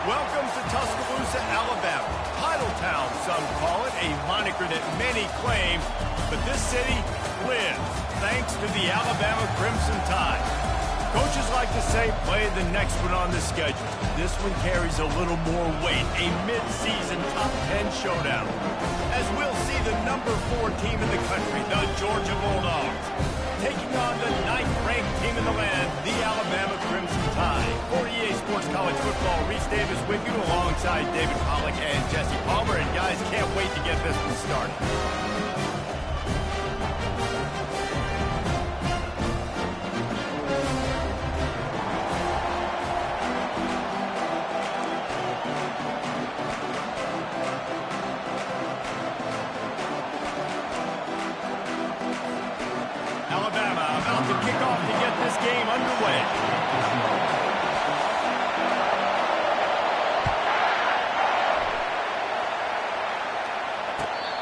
Welcome to Tuscaloosa, Alabama. Titletown, some call it, a moniker that many claim, but this city lives thanks to the Alabama Crimson Tide. Coaches like to say, play the next one on the schedule. This one carries a little more weight, a mid-season top 10 showdown. As we'll see the number 4 team in the country, the Georgia Bulldogs, taking on the 9th-ranked team in the land, the Alabama Crimson Tide. For EA Sports College Football, Reese Davis with you alongside David Pollack and Jesse Palmer. And guys, can't wait to get this one started.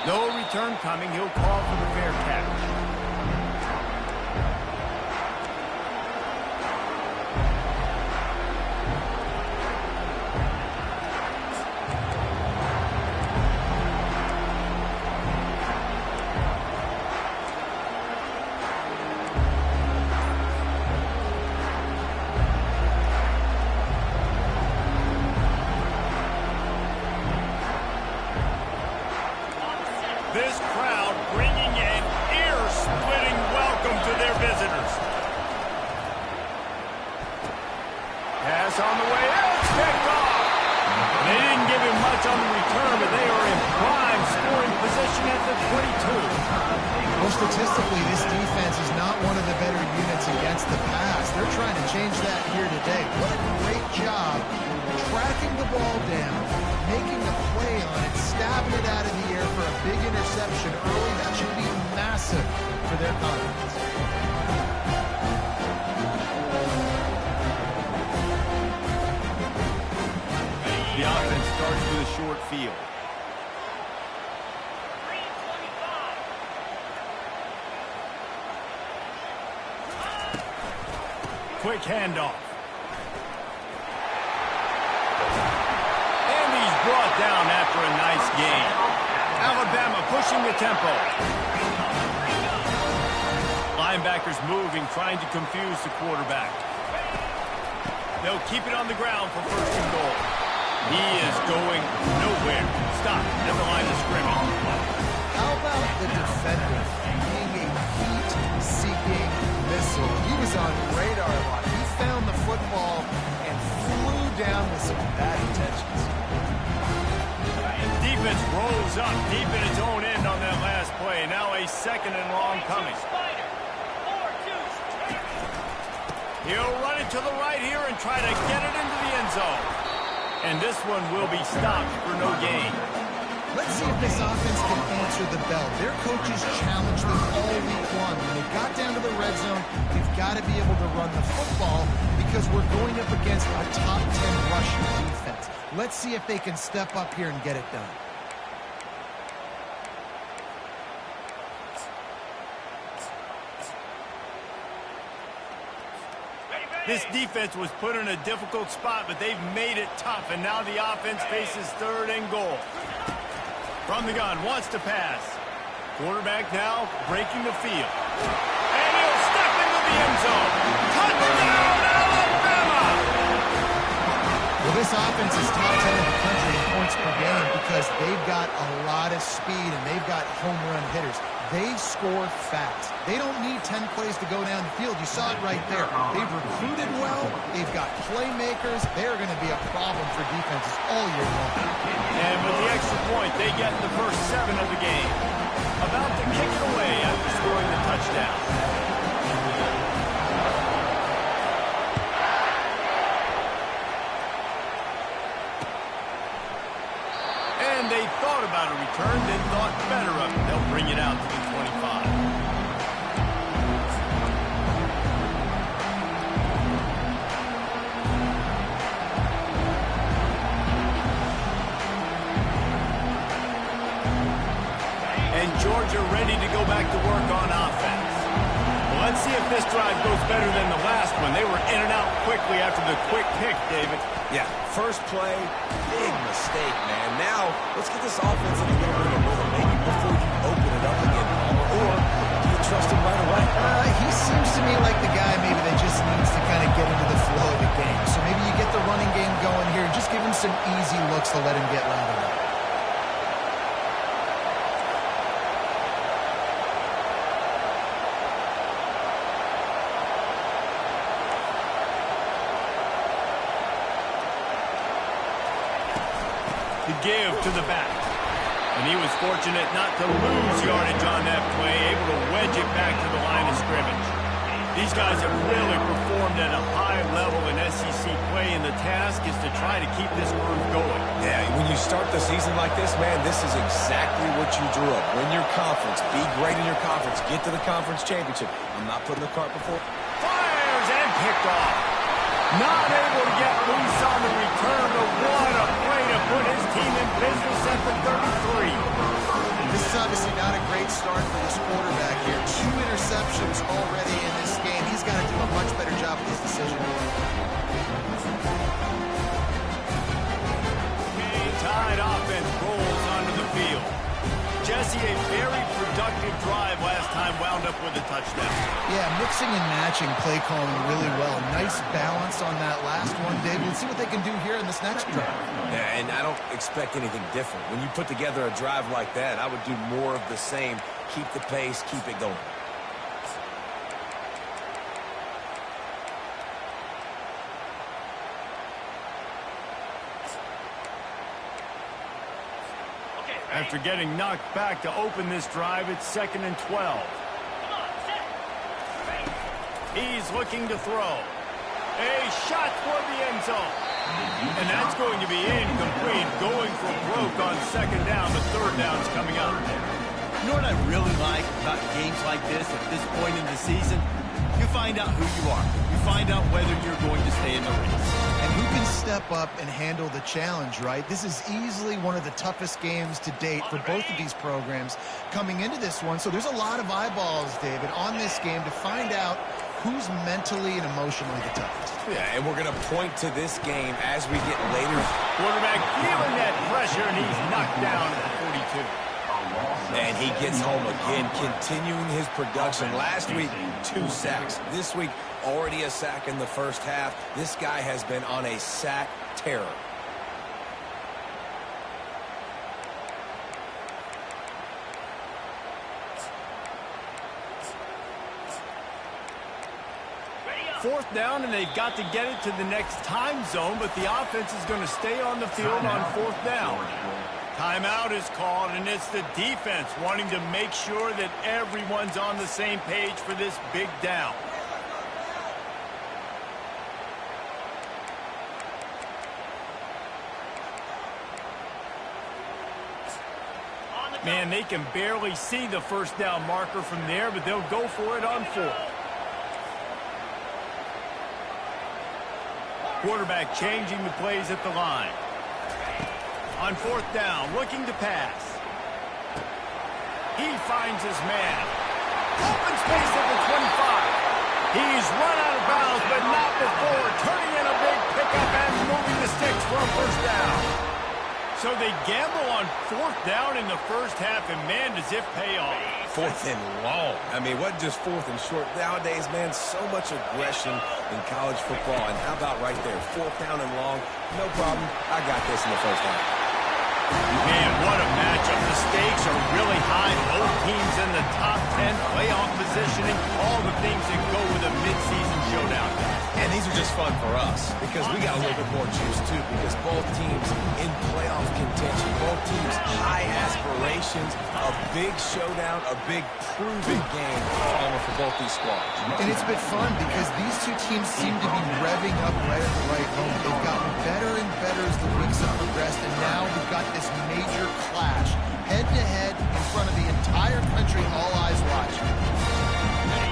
No return coming. He'll call for the fair catch. This crowd bringing an ear-splitting welcome to their visitors. Pass on the way out, picked off. They didn't give him much on the return, but they are in prime scoring position at the 22. Well, statistically, this defense is not one of the better units against the pass. They're trying to change that here today. What a great job tracking the ball down, making a play on it, stabbing it out of the air for a big interception early. That should be massive for their confidence. The offense starts with a short field. Quick handoff. And he's brought down after a nice gain. Alabama pushing the tempo. Linebackers moving, trying to confuse the quarterback. They'll keep it on the ground for first and goal. He is going nowhere. Stop at the line of scrimmage. How about the defender being a heat-seeking missile? He was on radar a lot. He found the football and flew down with some bad intentions. Defense rolls up deep in its own end on that last play. Now a second and long coming. He'll run it to the right here and try to get it into the end zone. And this one will be stopped for no gain. Let's see if this offense can answer the bell. Their coaches challenged them all week long. When they got down to the red zone, they've got to be able to run the football because we're going up against a top 10 rushing defense. Let's see if they can step up here and get it done. This defense was put in a difficult spot, but they've made it tough, and now the offense faces third and goal. From the gun, wants to pass. Quarterback now breaking the field. And he'll step into the end zone. Touchdown, Alabama! Well, this offense is top 10 in the country in points per game because they've got a lot of speed and they've got home run hitters. They score fast. They don't need 10 plays to go down the field. You saw it right there. They've recruited well. They've got playmakers. They're going to be a problem for defenses all year long. And with the extra point, they get the first 7 of the game. About to kick it away after scoring the touchdown. And they thought about a return, then thought better of it. They'll bring it out to the 25. And Georgia ready to go back to work on offense. Let's see if this drive goes better than the last one. They were in and out quickly after the quick pick, David. Yeah, first play, big mistake, man. Now, let's get this offense in a little bit of a rhythm, maybe before you open it up again, Palmer. Or do you trust him right away? He seems to me like the guy maybe that just needs to kind of get into the flow of the game. So maybe you get the running game going here. Just give him some easy looks to let him get routed up. To give to the back. And he was fortunate not to lose yardage on that play, able to wedge it back to the line of scrimmage. These guys have really performed at a high level in SEC play, and the task is to try to keep this groove going. Yeah, when you start the season like this, man, this is exactly what you drew up. Win your conference, be great in your conference, get to the conference championship. I'm not putting the cart before. Fires and picked off. Not able to get loose on the return, but what a play to put his team in business at the 33. This is obviously not a great start for this quarterback here. 2 interceptions already in this game. He's got to do a much better job with his decision. Tide offense rolls onto the field. Jesse, a very productive drive last time, wound up with a touchdown. Yeah, mixing and matching play calling really well. Nice balance on that last one, David. Let's see what they can do here in this next drive. Yeah, and I don't expect anything different. When you put together a drive like that, I would do more of the same. Keep the pace, keep it going. After getting knocked back to open this drive, it's 2nd and 12. He's looking to throw. A shot for the end zone. And that's going to be incomplete. Going for broke on 2nd down. The 3rd down's coming up. You know what I really like about games like this at this point in the season? You find out who you are. You find out whether you're going to stay in the race. And who can step up and handle the challenge, right? This is easily one of the toughest games to date for both of these programs coming into this one. So there's a lot of eyeballs, David, on this game to find out who's mentally and emotionally the toughest. Yeah, and we're going to point to this game as we get later. Quarterback feeling that pressure, and he's knocked down at the 42. And he gets home again, continuing his production. Last week, 2 sacks. This week, already a sack in the first half. This guy has been on a sack terror. Fourth down, and they've got to get it to the next time zone, but the offense is going to stay on the field on 4th down. Timeout is called, and it's the defense wanting to make sure that everyone's on the same page for this big down. Man, they can barely see the 1st down marker from there, but they'll go for it on 4th. Quarterback changing the plays at the line. On 4th down, looking to pass. He finds his man. Open space at the 25. He's run out of bounds, but not before turning in a big pickup and moving the sticks for a 1st down. So they gamble on 4th down in the first half, and man, does it pay off. 4th and long. I mean, what just 4th and short? Nowadays, man, so much aggression in college football. And how about right there, 4th down and long? No problem. I got this in the first half. Man, what a matchup. The stakes are really high. Both teams in the top 10, playoff positioning, all the things that go with a midseason showdown. And these are just fun for us because we got a little bit more juice, too, because both teams in playoff contention, both teams high aspirations, a big showdown, a big proven game for both these squads. And it's been fun because these two teams seem to be revving up right at the right moment. They've gotten better and better as the weeks have progressed, and now we've got this major clash, head-to-head in front of the entire country, all eyes watching.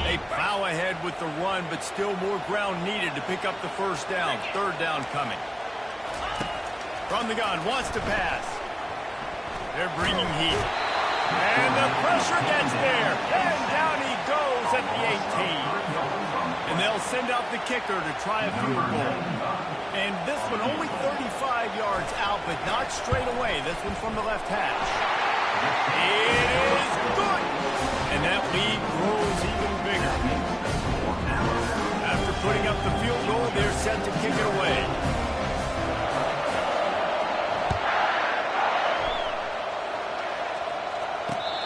They plow ahead with the run, but still more ground needed to pick up the 1st down. 3rd down coming. From the gun, wants to pass. They're bringing heat. And the pressure gets there. And down he goes at the 18. And they'll send out the kicker to try a field goal. And this one only 35 yards out, but not straight away. This one from the left hash. It is good. And that lead grows even bigger. After putting up the field goal, they're set to kick it away.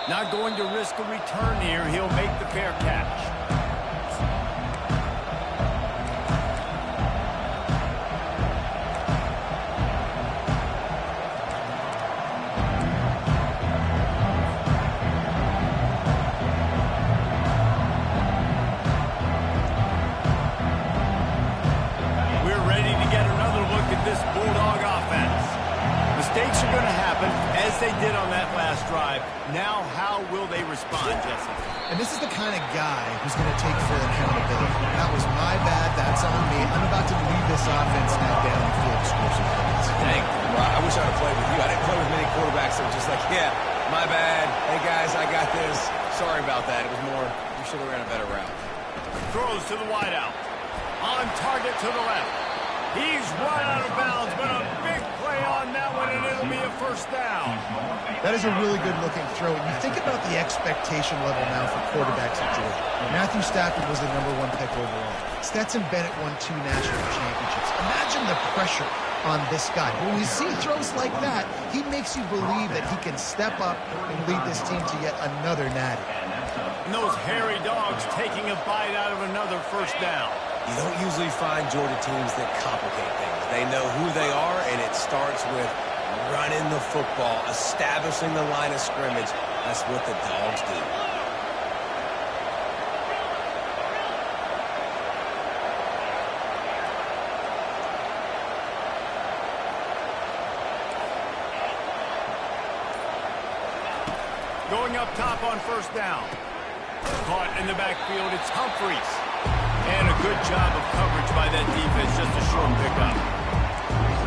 Not going to risk a return here. He'll make the fair catch. This Bulldog offense. Mistakes are going to happen, as they did on that last drive. Now, how will they respond, Jesse? And this is the kind of guy who's going to take full accountability. That was my bad. That's on me. I'm about to lead this offense now down the field to score some points. Dang, I wish I would have played with you. I didn't play with many quarterbacks that were just like, yeah, my bad. Hey, guys, I got this. Sorry about that. It was more, you should have ran a better route. Throws to the wideout. On target to the left. He's run out of bounds, but a big play on that one, and it'll be a first down. That is a really good-looking throw. And you think about the expectation level now for quarterbacks at Georgia. Matthew Stafford was the #1 pick overall. Stetson Bennett won 2 national championships. Imagine the pressure on this guy. When we see throws like that, he makes you believe that he can step up and lead this team to yet another natty. And those hairy dogs taking a bite out of another first down. You don't usually find Georgia teams that complicate things. They know who they are, and it starts with running the football, establishing the line of scrimmage. That's what the Dogs do. Going up top on first down. Caught in the backfield, it's Humphries. And a good job of coverage by that defense, just a short pickup.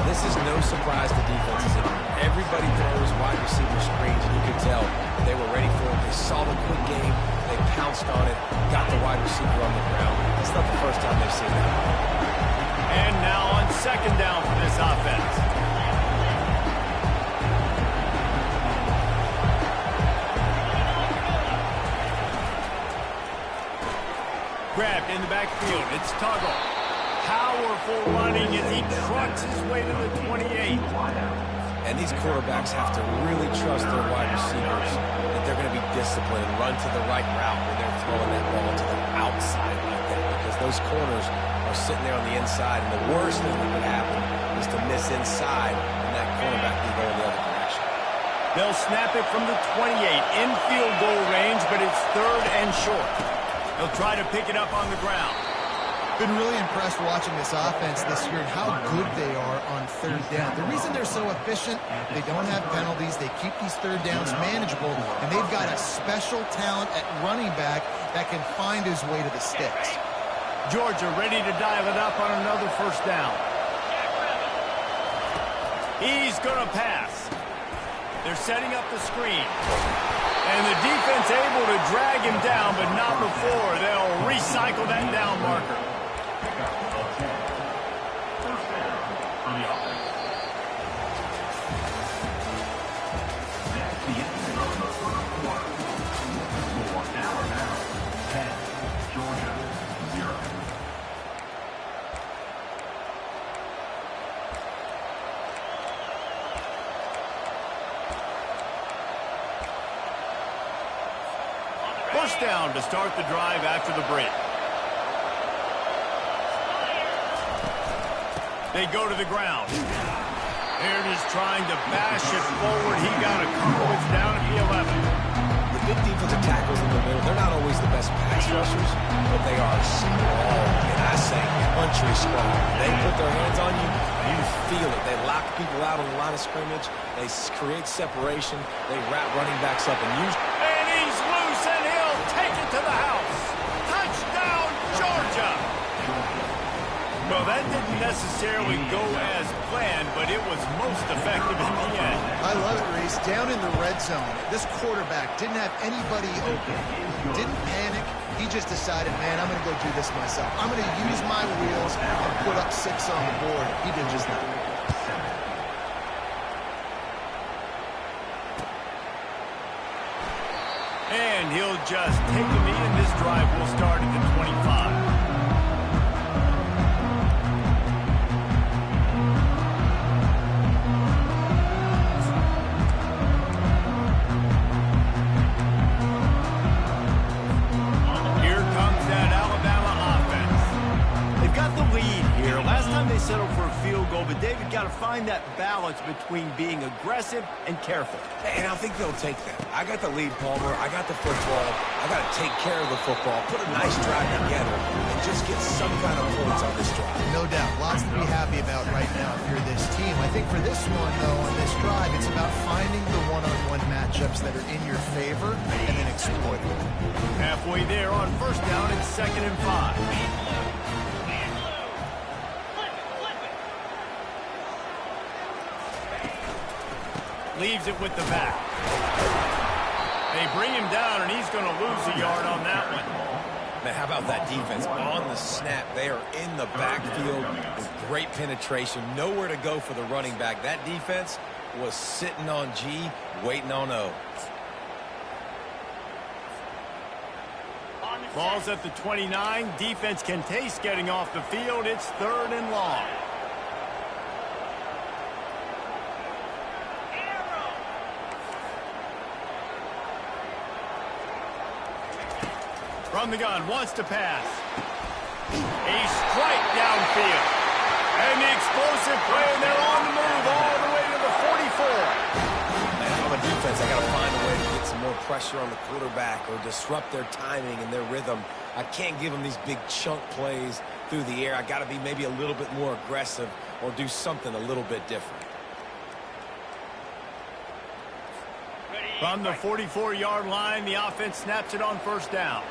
This is no surprise to defenses. Everybody throws wide receiver screens, and you can tell they were ready for it. They saw the quick game, they pounced on it, got the wide receiver on the ground. It's not the first time they've seen that. And now on second down for this offense. Grabbed in the backfield. It's Tuggle. Powerful running as he trucks his way to the 28. And these quarterbacks have to really trust their wide receivers that they're going to be disciplined and run to the right route when they're throwing that ball to the outside like that, because those corners are sitting there on the inside, and the worst thing that could happen is to miss inside and that cornerback can go in the other direction. They'll snap it from the 28 in field goal range, but it's third and short. They'll try to pick it up on the ground. Been really impressed watching this offense this year and how good they are on third down. The reason they're so efficient, they don't have penalties, they keep these third downs manageable, and they've got a special talent at running back that can find his way to the sticks. Georgia ready to dial it up on another first down. He's going to pass. They're setting up the screen. And the defense able to drag him down, but not before they'll recycle that down marker. First down to start the drive after the break. They go to the ground. Aaron is trying to bash it forward. He got a couple. It's down at the 11. The big defensive tackles in the middle, they're not always the best pass rushers, but they are strong, and I say country strong. They put their hands on you, you feel it. They lock people out on the line of scrimmage. They create separation. They wrap running backs up and use. And he's loose, and he'll take it to the house. Touchdown, Georgia! Well, that didn't necessarily go as planned, but it was most effective in the end. I love it, Reese. Down in the red zone, this quarterback didn't have anybody open. Didn't panic. He just decided, man, I'm going to go do this myself. I'm going to use my wheels and put up 6 on the board. He did just that. And he'll just take the knee, and this drive will start at the 25. Settle for a field goal, but David got to find that balance between being aggressive and careful. And I think they'll take that. I got the lead, Palmer. I got the football. I got to take care of the football, put a nice drive together, and just get some kind of points on this drive. No doubt. Lots to be happy about right now if you're this team. I think for this one, though, on this drive, it's about finding the one-on-one matchups that are in your favor and then exploiting them. Halfway there on first down, it's 2nd and 5. Leaves it with the back. They bring him down, and he's going to lose a yard on that one. Man, how about that defense? On the snap, they are in the backfield with great penetration. Nowhere to go for the running back. That defense was sitting on G, waiting on O. Ball's at the 29. Defense can taste getting off the field. It's 3rd and long. From the gun, wants to pass. A strike downfield. And the explosive play, and they're on the move all the way to the 44. Man, on the defense, I got to find a way to get some more pressure on the quarterback or disrupt their timing and their rhythm. I can't give them these big chunk plays through the air. I got to be maybe a little bit more aggressive or do something a little bit different. From the 44-yard line, the offense snaps it on first down.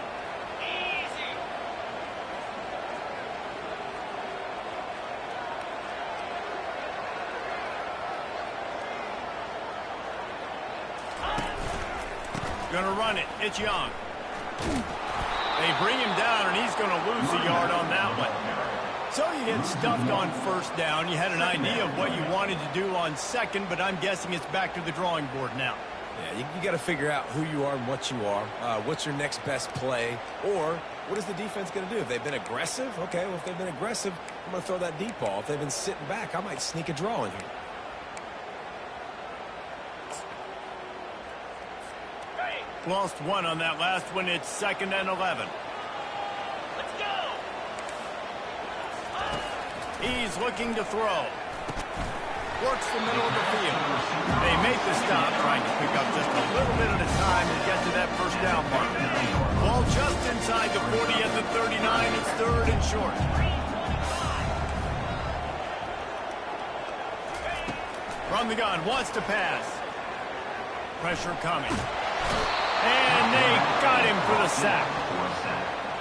Gonna run it. It's Young. They bring him down, and he's going to lose a yard on that one. So you get stuffed on first down. You had an idea of what you wanted to do on second, but I'm guessing it's back to the drawing board now. Yeah, you got to figure out who you are and what you are. What's your next best play? Or what is the defense going to do? If they've been aggressive, okay, well, if they've been aggressive, I'm going to throw that deep ball. If they've been sitting back, I might sneak a draw in here. Lost one on that last one. It's 2nd and 11. Let's go. He's looking to throw. Works the middle of the field. They make the stop, trying to pick up just a little bit at a time to get to that first down mark. Ball just inside the 40 at the 39. It's 3rd and short. From the gun, wants to pass. Pressure coming. And they got him for the sack.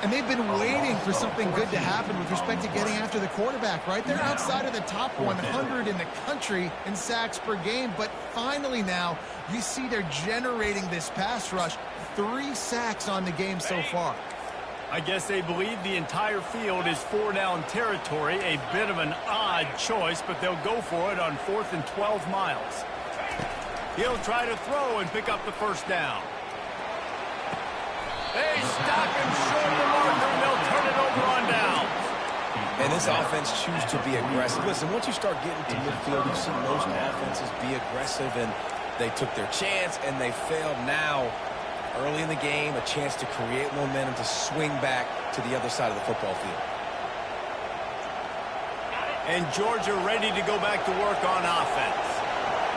And they've been waiting for something good to happen with respect to getting after the quarterback, right? They're outside of the top 100 in the country in sacks per game, but finally now you see they're generating this pass rush. 3 sacks on the game so far. I guess they believe the entire field is 4-down territory. A bit of an odd choice, but they'll go for it on 4th and 12 miles. He'll try to throw and pick up the first down. They stop him short of the marker, and they'll turn it over on downs. And this offense choose to be aggressive. Listen, once you start getting to midfield, you see most offenses be aggressive, and they took their chance, and they failed. Now, early in the game, a chance to create momentum, to swing back to the other side of the football field. And Georgia ready to go back to work on offense.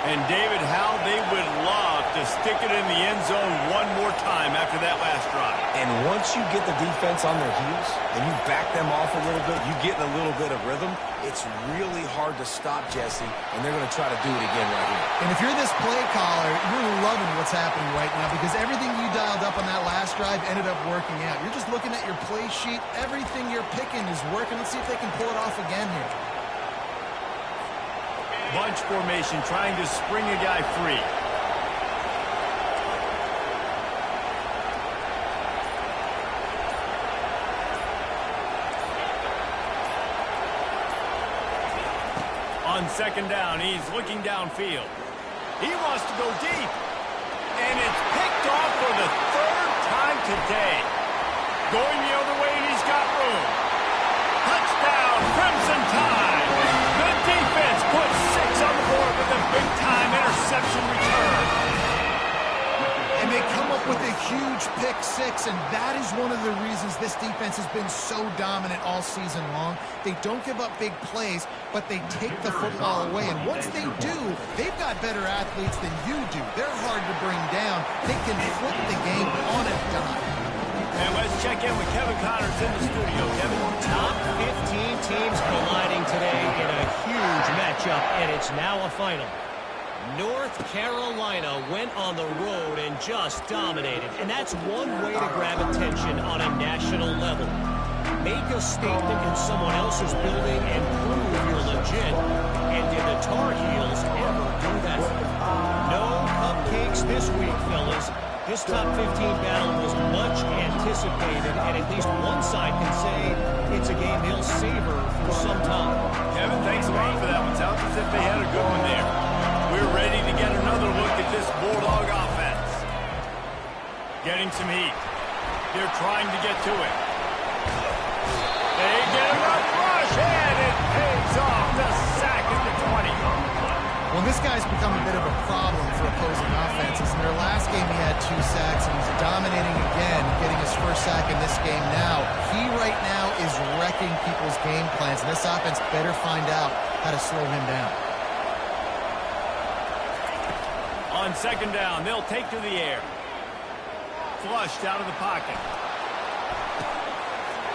And David, how they would love to stick it in the end zone one more time after that last drive. And once you get the defense on their heels and you back them off a little bit, you get in a little bit of rhythm, it's really hard to stop, Jesse, and they're going to try to do it again right here. And if you're this play caller, you're loving what's happening right now because everything you dialed up on that last drive ended up working out. You're just looking at your play sheet. Everything you're picking is working. Let's see if they can pull it off again here. Bunch formation, trying to spring a guy free. On second down, he's looking downfield. He wants to go deep. And it's picked off for the third time today. Going the other way, and he's got room. Touchdown, Crimson Tide. The defense puts 6 on the board with a big-time interception return. And they come up with a huge pick 6, and that is one of the reasons this defense has been so dominant all season long. They don't give up big plays, but they take the football away. And once they do, they've got better athletes than you do. They're hard to bring down. They can flip the game on a dime. And let's check in with Kevin Connors in the studio. Kevin, top 15 teams colliding today in a huge matchup, and it's now a final. North Carolina went on the road and just dominated, and that's one way to grab attention on a national level. Make a statement in someone else's building and prove you're legit. And did the Tar Heels ever do that? No cupcakes this week, fellas. This top 15 battle was much anticipated, and at least one side can say it's a game they'll savor for some time. Kevin, thanks a lot for that one. Sounds as if they had a good one there. We're ready to get another look at this Bulldog offense. Getting some heat. They're trying to get to it. They get a rush, and it pays off. The sack at the 20. Well, this guy's become a bit of a problem for opposing offenses. In their last game, he had 2 sacks, and he's dominating again, getting his first sack in this game now. He right now is wrecking people's game plans, and this offense better find out how to slow him down. On second down, they'll take to the air. Flushed out of the pocket.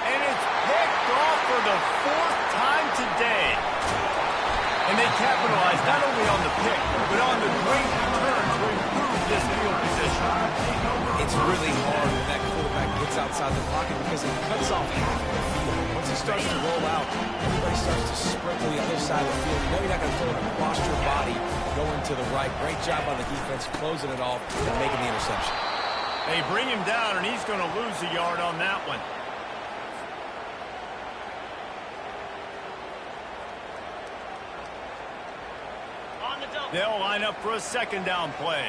And it's picked off for the 4th time today. And they capitalize not only on the pick, but on the great return to improve this field position. It's really hard when that quarterback gets outside the pocket because it cuts off half of the field. Once he starts to roll out, everybody starts to sprint to the other side of the field. You know you're not going to throw it across your body going to the right. Great job on the defense closing it off and making the interception. They bring him down, and he's going to lose a yard on that one. They'll line up for a second down play.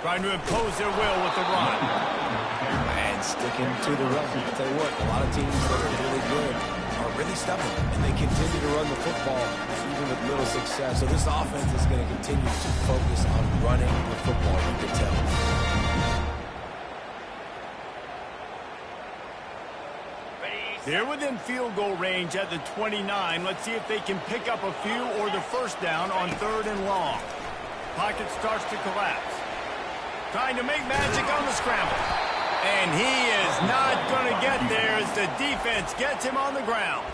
Trying to impose their will with the run. And sticking to the run. I'll tell you what, a lot of teams that are really good are really stubborn, and they continue to run the football even with little success. So this offense is going to continue to focus on running the football, you can tell. They're within field goal range at the 29. Let's see if they can pick up a few or the first down on 3rd and long. Pocket starts to collapse. Trying to make magic on the scramble. And he is not going to get there as the defense gets him on the ground.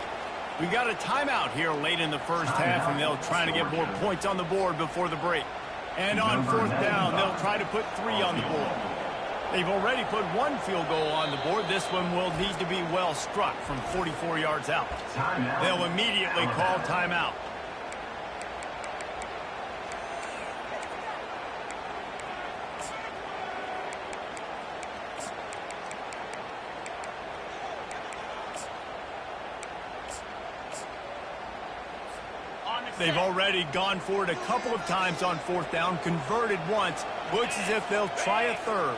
We got a timeout here late in the first half, and they'll try to get more points on the board before the break. And on 4th down, they'll try to put 3 on the board. They've already put 1 field goal on the board. This one will need to be well struck from 44 yards out. They'll immediately call timeout. They've already gone for it a couple of times on 4th down, converted once. Looks as if they'll try a 3rd.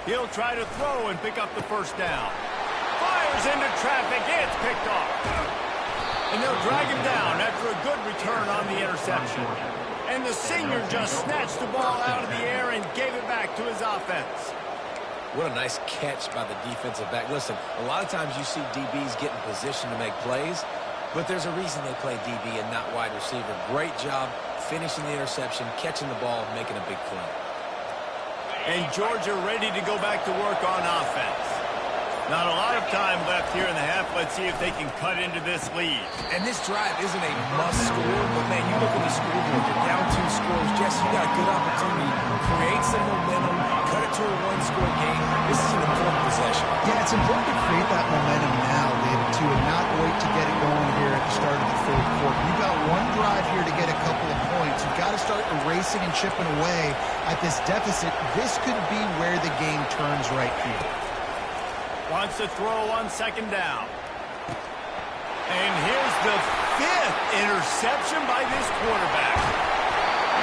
He'll try to throw and pick up the first down. Fires into traffic. It's picked off. And they'll drag him down after a good return on the interception. And the senior just snatched the ball out of the air and gave it back to his offense. What a nice catch by the defensive back. Listen, a lot of times you see DBs get in position to make plays, but there's a reason they play DB and not wide receiver. Great job finishing the interception, catching the ball, making a big play. And Georgia ready to go back to work on offense. Not a lot of time left here in the half. Let's see if they can cut into this lead. And this drive isn't a must score, but man, you look at the scoreboard, you're down 2 scores. Jesse, you got a good opportunity to create some momentum, cut it to a 1-score game. This is an important possession. Yeah, it's important to create that momentum now, David, too, and not wait to get it going here at the start of the third quarter. You've got one drive here to get a couple of points. You've got to start erasing and chipping away at this deficit. This could be where the game turns right here. Wants to throw on 2nd down. And here's the 5th interception by this quarterback.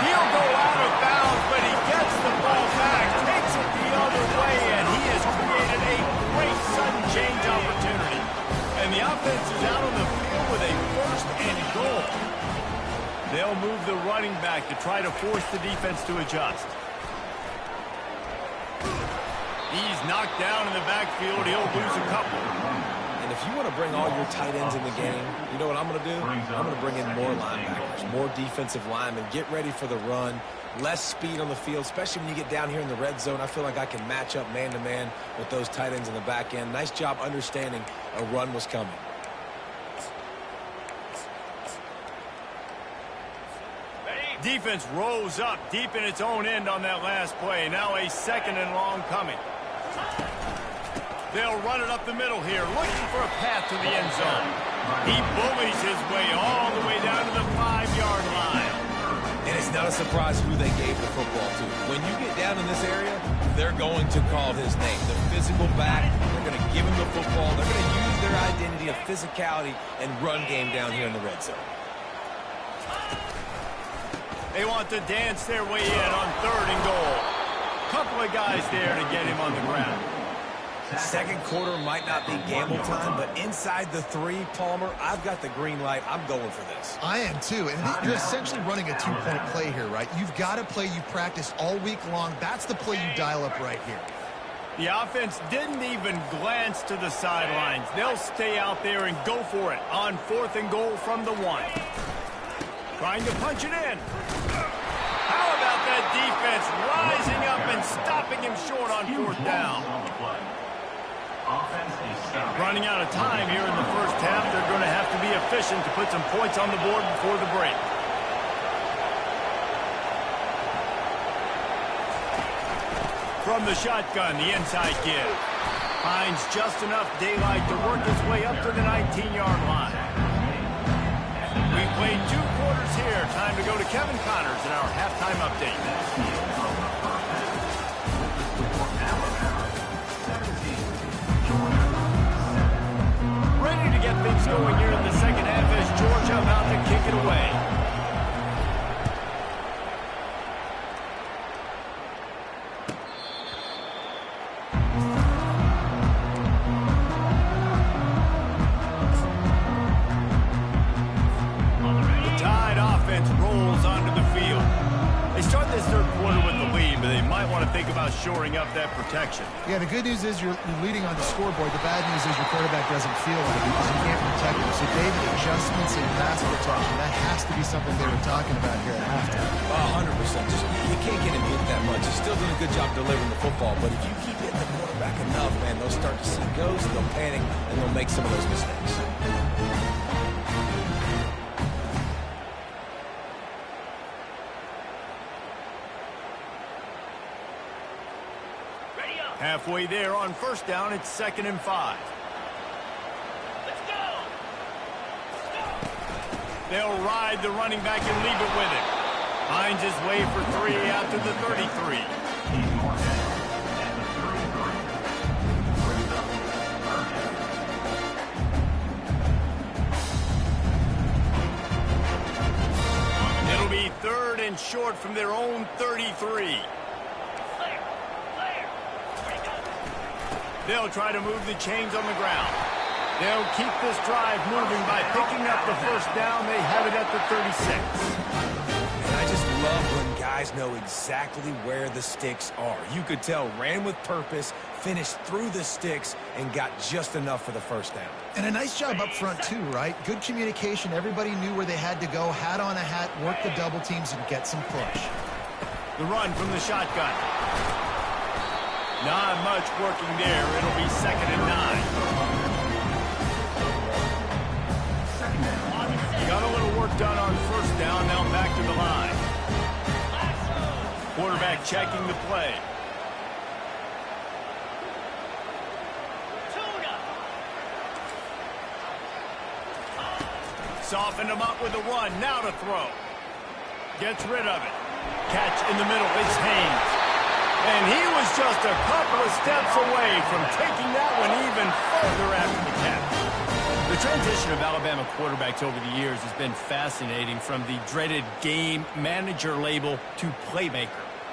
He'll go out of bounds, but he gets the ball back, takes it the other way, and he has created a great sudden change opportunity. And the offense is out on the field with a 1st and goal. They'll move the running back to try to force the defense to adjust. He's knocked down in the backfield. He'll lose a couple. And if you want to bring all your tight ends in the game, you know what I'm going to do? I'm going to bring in more linebackers, more defensive linemen, get ready for the run, less speed on the field, especially when you get down here in the red zone. I feel like I can match up man-to-man with those tight ends in the back end. Nice job understanding a run was coming. Defense rose up deep in its own end on that last play. Now a 2nd and long coming. They'll run it up the middle here, looking for a path to the end zone. He bullies his way all the way down to the 5-yard line. And it's not a surprise who they gave the football to. When you get down in this area, they're going to call his name. The physical back, they're going to give him the football. They're going to use their identity of physicality and run game down here in the red zone. They want to dance their way in on 3rd and goal. Couple of guys there to get him on the ground. Second quarter might not be gamble time, but inside the 3, Palmer, I've got the green light. I'm going for this. I am too, and you're essentially running a 2-point play here, right? You've got a play you practice all week long. That's the play you dial up right here. The offense didn't even glance to the sidelines. They'll stay out there and go for it on 4th and goal from the 1. Trying to punch it in. How about that defense rising up and stopping him short on 4th down? Running out of time here in the first half. They're going to have to be efficient to put some points on the board before the break. From the shotgun, the inside give. Finds just enough daylight to work his way up to the 19-yard line. We've played 2 quarters here. Time to go to Kevin Connors in our halftime update. Ready to get things going here in the second half as Georgia about to kick it away. Rolls onto the field. They start this third quarter with the lead, but they might want to think about shoring up that protection. Yeah, the good news is you're leading on the scoreboard. The bad news is your quarterback doesn't feel like it because you can't protect him. So, David, adjustments in pass protection, that has to be something they were talking about here at halftime. 100%. Just, you can't get him hit that much. He's still doing a good job delivering the football, but if you keep hitting the quarterback enough, man, they'll start to see ghosts, they'll panic, and they'll make some of those mistakes. Halfway there on 1st down, it's 2nd and 5. Let's go! They'll ride the running back and leave it with him. Finds his way for 3 out to the 33. It'll be 3rd and short from their own 33. They'll try to move the chains on the ground. They'll keep this drive moving by picking up the 1st down. They have it at the 36. And I just love when guys know exactly where the sticks are. You could tell, ran with purpose, finished through the sticks, and got just enough for the 1st down. And a nice job up front, too, right? Good communication. Everybody knew where they had to go. Hat on a hat, work the double teams, and get some push. The run from the shotgun. Not much working there. It'll be 2nd and 9. Got a little work done on 1st down. Now back to the line. Quarterback checking the play. Softened him up with a run. Now to throw. Gets rid of it. Catch in the middle. It's Haynes. And he was just a couple of steps away from taking that one even further after the catch. The transition of Alabama quarterbacks over the years has been fascinating, from the dreaded game manager label to playmaker.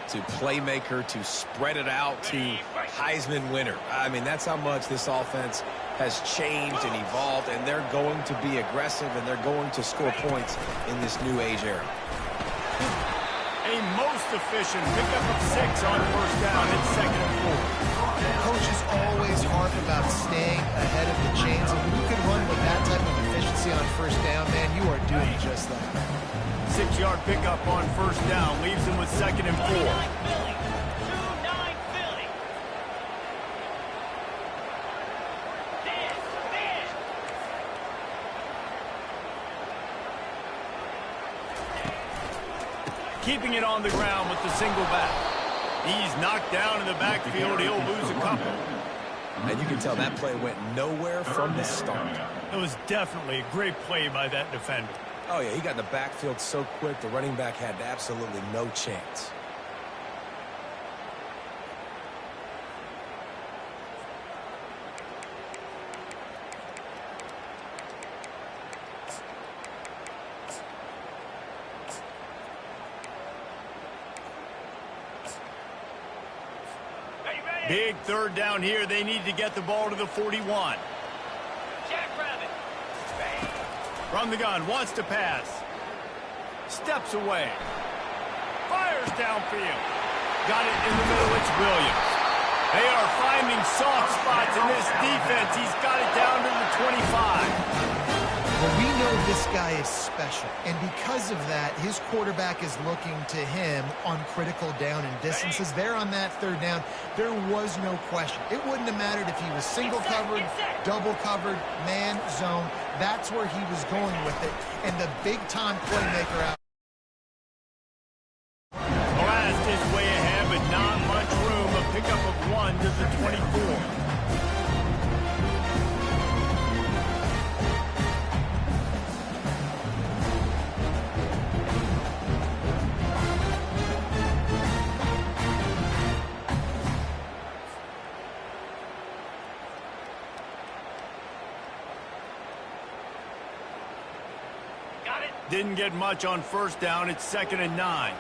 To playmaker, to spread it out, to Heisman winner. I mean, that's how much this offense has changed and evolved, and they're going to be aggressive, and they're going to score points in this new age era. A most efficient pickup of 6 on 1st down. It's 2nd and 4. Coaches always harp about staying ahead of the chains, and when you can run with that type of efficiency on 1st down, man, you are doing just that. 6-yard pickup on 1st down leaves him with 2nd and 4. 29 Philly. Keeping it on the ground with the single back. He's knocked down in the backfield. He'll lose a couple. And you can tell that play went nowhere from the start. It was definitely a great play by that defender. Oh, yeah, he got in the backfield so quick, the running back had absolutely no chance. Big 3rd down here. They need to get the ball to the 41. Jackrabbit. From the gun, wants to pass. Steps away. Fires downfield. Got it in the middle. It's Williams. They are finding soft spots in this defense. He's got it down to the 25. Well, we know this guy is special, and because of that, his quarterback is looking to him on critical down and distances. There on that 3rd down, there was no question. It wouldn't have mattered if he was single covered, double covered, man, zone. That's where he was going with it, and the big-time playmaker out. Blast is way ahead, but not much room. A pickup of 1 to the 24. Didn't get much on 1st down. It's 2nd and 9.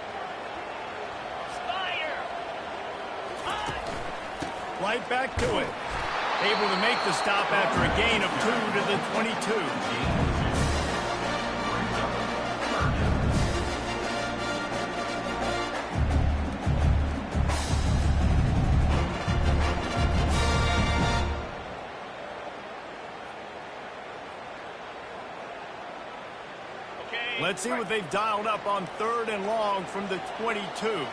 Right back to it. Able to make the stop after a gain of 2 to the 22. Let's see what they've dialed up on 3rd and long from the 22.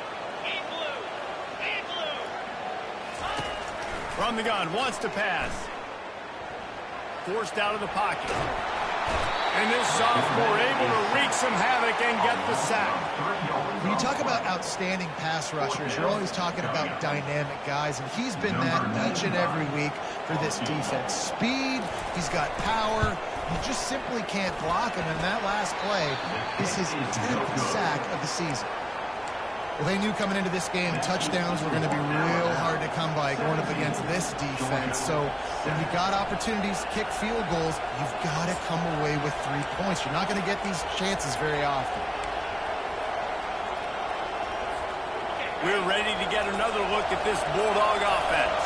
From the gun, wants to pass. Forced out of the pocket. And this sophomore able to wreak some havoc and get the sack. When you talk about outstanding pass rushers, you're always talking about dynamic guys, and he's been that each and every week for this defense. Speed, he's got power. You just simply can't block him, and that last play is his 10th sack of the season. Well, they knew coming into this game touchdowns were going to be real hard to come by going up against this defense. So when you got opportunities to kick field goals, you've got to come away with 3 points. You're not going to get these chances very often. We're ready to get another look at this Bulldog offense.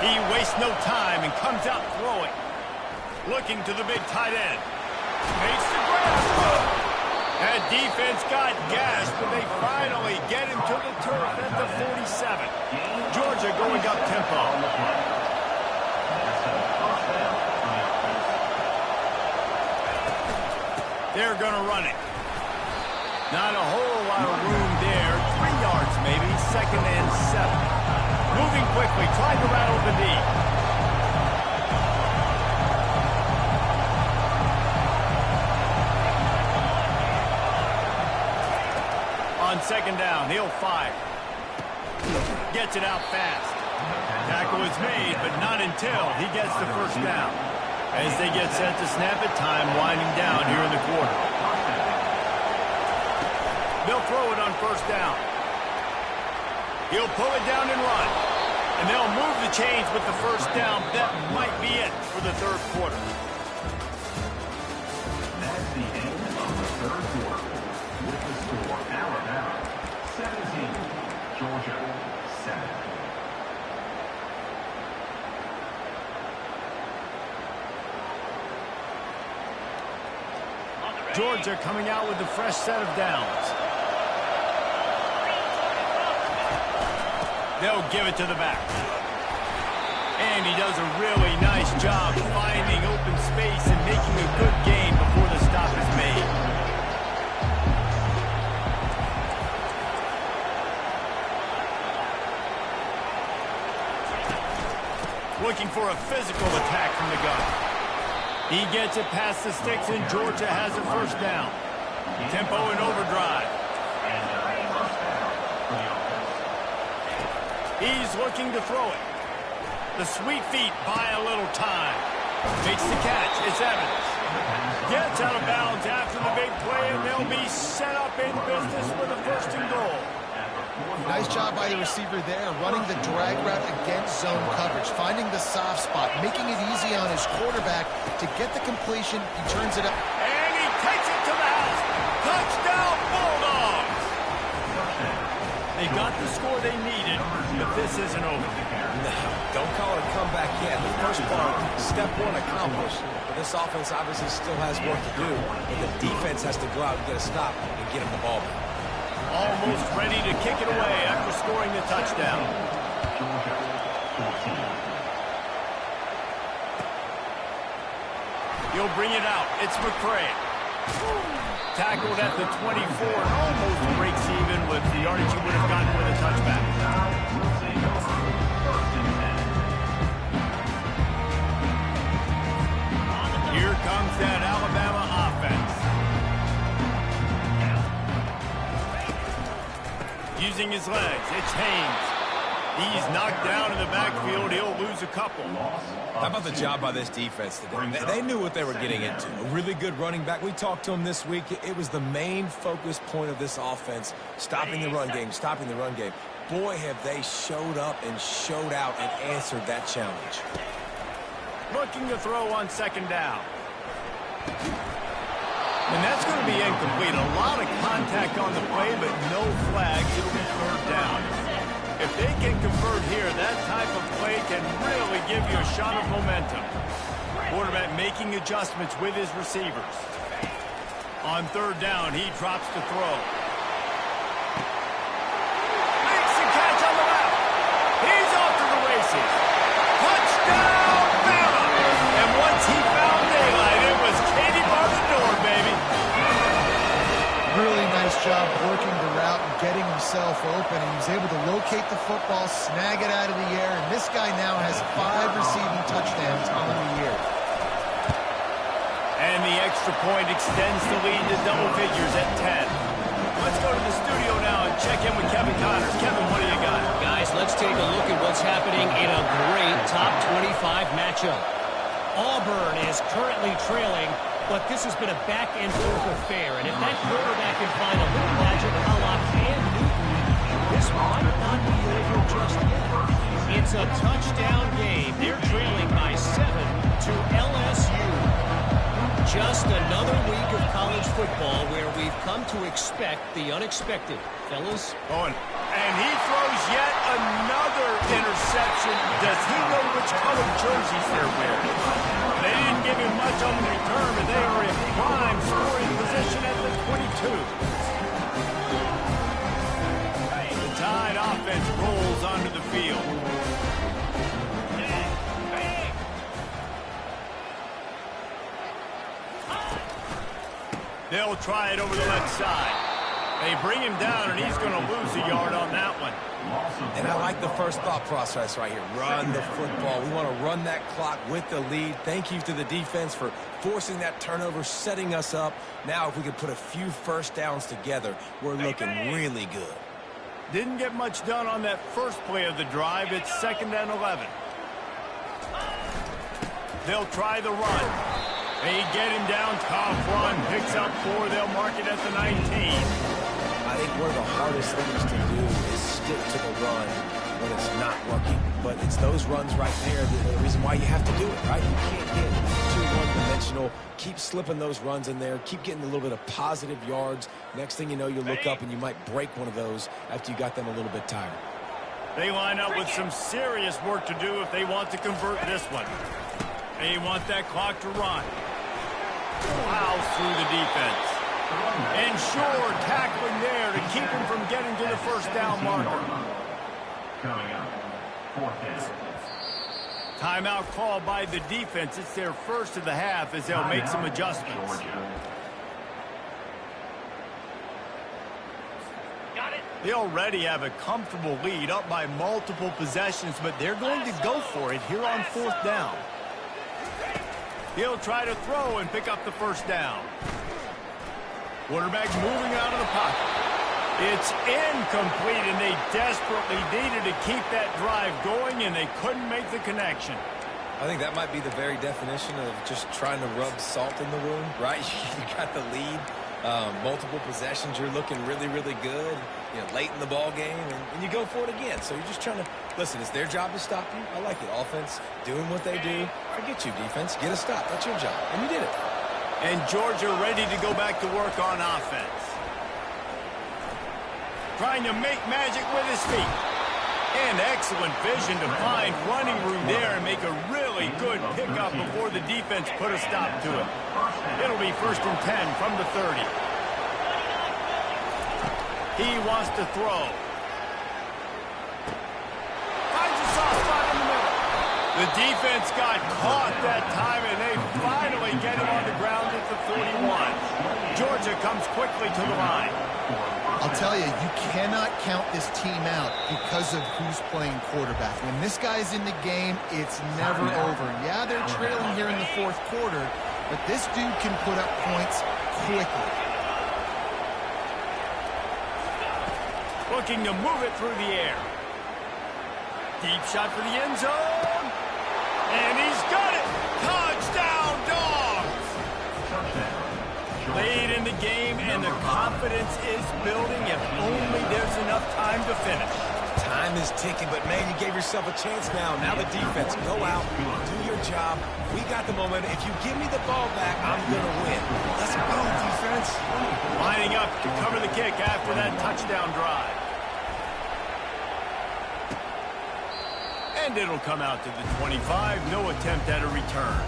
He wastes no time and comes out throwing. Looking to the big tight end. Makes the grab. That defense got gashed, but they finally get him to the turf at the 47. Georgia going up tempo. They're going to run it. Not a whole lot of room there. 3 yards maybe, 2nd and 7. Moving quickly, trying to rattle the D. On 2nd down, he'll fire. Gets it out fast. Tackle is made, but not until he gets the 1st down. As they get set to snap it, time winding down here in the quarter. They'll throw it on 1st down. He'll pull it down and run. And they'll move the chains with the 1st down. That might be it for the 3rd quarter. That's the end of the 3rd quarter. With the score, Alabama 17, Georgia 7. Georgia coming out with a fresh set of downs. They'll give it to the back. And he does a really nice job finding open space and making a good gain before the stop is made. Looking for a physical attack from the gun. He gets it past the sticks, and Georgia has a 1st down. Tempo and overdrive. He's looking to throw it. The sweet feet buy a little time. Makes the catch. It's Evans. Gets out of bounds after the big play, and they'll be set up in business with a 1st and goal. Nice job by the receiver there, running the drag route against zone coverage, finding the soft spot, making it easy on his quarterback to get the completion. He turns it up. And he takes it to the house. Touchdown, Bulldogs! They got the score they needed, but this isn't over. No, don't call it a comeback yet. The first part, step 1 accomplished. But this offense obviously still has work to do. But the defense has to go out and get a stop and get him the ball back. Almost ready to kick it away after scoring the touchdown. He'll bring it out. It's McCray. Tackled at the 24 and almost breaks even with the yardage he would have gotten with a touchback. Here comes that Alabama offense. Using his legs, it's Haynes. He's knocked down in the backfield. He'll lose a couple. How about the job by this defense today? They knew what they were getting into. A really good running back. We talked to him this week. It was the main focus point of this offense, stopping the run game, stopping the run game. Boy, have they showed up and showed out and answered that challenge. Looking to throw on 2nd down. And that's going to be incomplete. A lot of contact on the play, but no flags. It'll be 3rd down. If they can convert here, that type of play can really give you a shot of momentum. Quarterback making adjustments with his receivers. On 3rd down, he drops to throw. Makes the catch on the left. He's off to the races. Touchdown, Bama! And once he found daylight, it was Katie bar the door, baby. Really nice job working the route and getting himself open. And he was able to locate the football, snag it out of the air, and this guy now has 5 receiving touchdowns on the year. And the extra point extends the lead to double figures at 10. Let's go to the studio now and check in with Kevin Connors. Kevin, what do you got? Guys, let's take a look at what's happening in a great top 25 matchup. Auburn is currently trailing, but this has been a back-and-forth affair. And if that quarterback can find a little magic a la Cam Newton, this might not be over just yet. It's a touchdown game. They're trailing by 7 to LSU. Just another week of college football where we've come to expect the unexpected. Fellas? Going. And he throws yet another interception. Does he know which colored jerseys they're wearing? They didn't give him much on the return, but they are in prime scoring position at the 22. The Tide offense rolls onto the field. They'll try it over the left side. They bring him down, and he's going to lose a yard on that one. And I like the first thought process right here. Run the football. We want to run that clock with the lead. Thank you to the defense for forcing that turnover, setting us up. Now if we could put a few first downs together, we're looking really good. Didn't get much done on that first play of the drive. It's 2nd and 11. They'll try the run. They get him down, tough run, picks up 4. They'll mark it at the 19. I think one of the hardest things to do is stick to the run when it's not working. But it's those runs right there that are the reason why you have to do it, right? You can't get too one-dimensional. Keep slipping those runs in there. Keep getting a little bit of positive yards. Next thing you know, you look up and you might break one of those after you got them a little bit tired. They line up with some serious work to do if they want to convert this one. They want that clock to run. Plows through the defense. And sure, tackling there to keep him from getting to the first down marker. Coming up, 4th down. Timeout called by the defense. It's their first of the half as they'll make some adjustments. Got it. They already have a comfortable lead, up by multiple possessions, but they're going to go for it here on 4th down. He'll try to throw and pick up the first down. Quarterback moving out of the pocket. It's incomplete, and they desperately needed to keep that drive going, and they couldn't make the connection. I think that might be the very definition of just trying to rub salt in the wound, right? You got the lead, multiple possessions, you're looking really, really good, you know, late in the ball game, and you go for it again. So you're just trying to, listen, it's their job to stop you. I like it. Offense doing what they do. Forget you, defense. Get a stop. That's your job, and you did it. And Georgia ready to go back to work on offense. Trying to make magic with his feet. And excellent vision to find running room there and make a really good pickup before the defense put a stop to it. It'll be 1st and 10 from the 30. He wants to throw. Finds a soft spot in the middle. The defense got caught that time, and they finally get him on the ground at the 41. Georgia comes quickly to the line. I'll tell you, you cannot count this team out because of who's playing quarterback. When this guy's in the game, it's never over. Yeah, they're trailing here in the 4th quarter, but this dude can put up points quickly. Looking to move it through the air. Deep shot for the end zone. And he's got it. Touchdown, Dogs! Late in the game, and the confidence is building if only there's enough time to finish. Time is ticking, but, man, you gave yourself a chance now. Now the defense, go out, do your job. We got the momentum. If you give me the ball back, I'm going to win. Let's go, defense. Lining up to cover the kick after that touchdown drive. And it'll come out to the 25. No attempt at a return.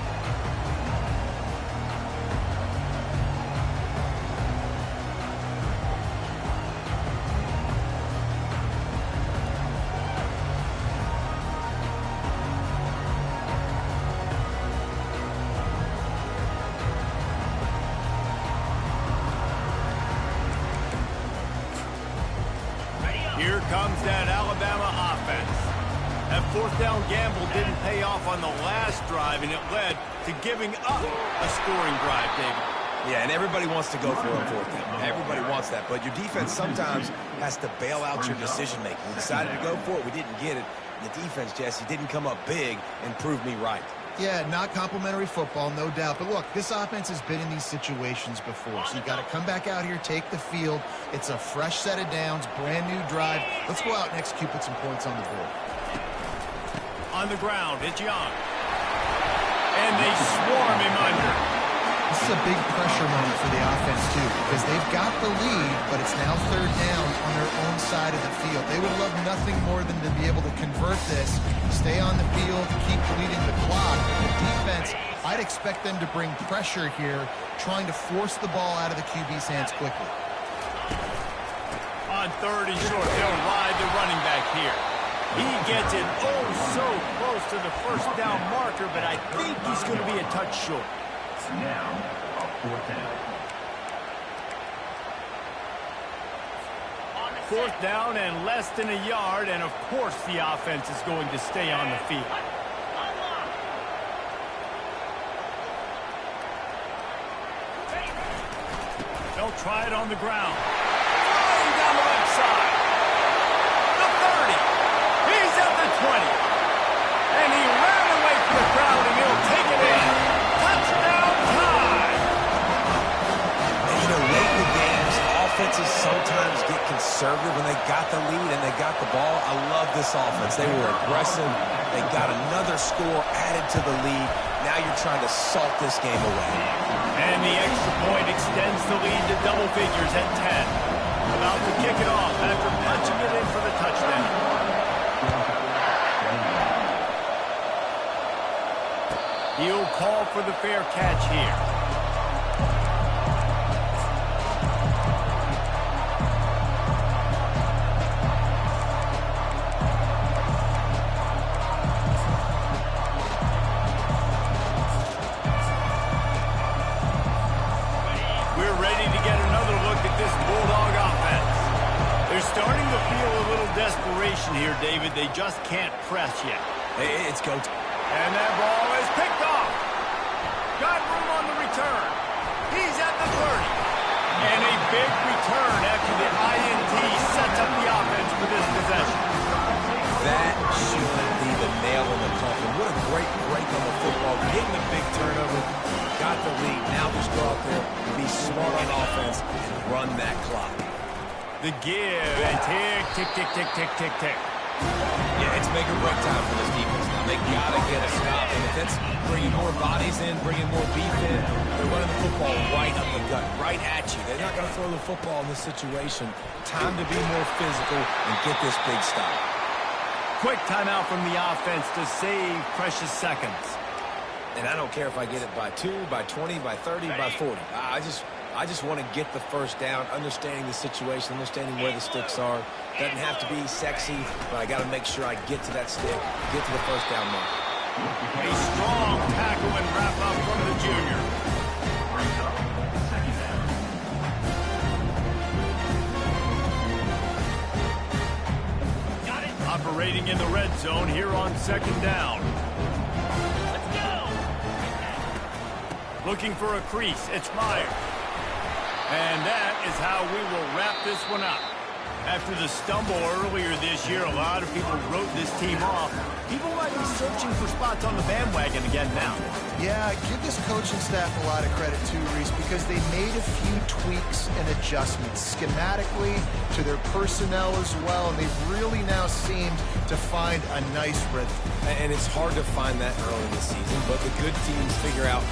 Here comes that Alabama offense. That 4th down gamble didn't pay off on the last drive, and it led to giving up a scoring drive, David. Yeah, and everybody wants to go for a 4th down. Everybody wants that, but your defense sometimes has to bail out your decision-making. We decided to go for it. We didn't get it. The defense, Jesse, didn't come up big and prove me right. Yeah, not complimentary football, no doubt. But look, this offense has been in these situations before. So you got to come back out here, take the field. It's a fresh set of downs, brand new drive. Let's go out and execute, put some points on the board. On the ground, it's Young. And they swarm him under. This is a big pressure moment for the offense, too, because they've got the lead, but it's now 3rd down on their own side of the field. They would love nothing more than to be able to convert this, stay on the field, keep bleeding the clock. The defense, I'd expect them to bring pressure here, trying to force the ball out of the QB's hands quickly. On 3rd and short, they'll ride the running back here. He gets it so close to the first down marker, but I think he's going to be a touch short. Now, a 4th down. 4th down and less than a yard, and of course the offense is going to stay on the field. They'll try it on the ground. Flying down the left side. The 30. He's at the 20. And he ran away from the crowd, and he'll take it in. Touchdown time. And you know, late in the games, offenses sometimes get conservative when they got the lead and they got the ball. I love this offense. They were aggressive. They got another score added to the lead. Now you're trying to salt this game away. And the extra point extends the lead to double figures at 10. About to kick it off after punching it in for the touchdown. He'll call for the fair catch here. We're ready to get another look at this Bulldog offense. They're starting to feel a little desperation here, David. They just can't press yet. It's go time. And that ball is picked off. Got room on the return. He's at the 30. And a big return after the INT sets up the offense for this possession. That should be the nail in the coffin. What a great break on the football. Getting a big turnover. Got the lead. Now just go out there and be smart on offense and run that clock. The give and tick, tick, tick, tick, tick, tick, tick. Yeah, it's make or break time for this defense. Now they got to get a stop. And if it's bringing more bodies in, bringing more beef in, they're running the football right up the gut, right at you. They're not going to throw the football in this situation. Time to be more physical and get this big stop. Quick timeout from the offense to save precious seconds. And I don't care if I get it by 2, by 20, by 30, by 40. I just want to get the first down, understanding the situation, understanding where the sticks are. Doesn't have to be sexy, but I got to make sure I get to that stick, get to the first down mark. A strong tackle and wrap up from the junior. Brings up second down. Got it. Operating in the red zone here on 2nd down. Let's go. Looking for a crease. It's Meyer. And that is how we will wrap this one up. After the stumble earlier this year, a lot of people wrote this team off. People might be searching for spots on the bandwagon again now. Yeah, give this coaching staff a lot of credit too, Reese, because they made a few tweaks and adjustments schematically to their personnel as well, and they've really now seemed to find a nice rhythm. And it's hard to find that early in the season, but the good teams figure out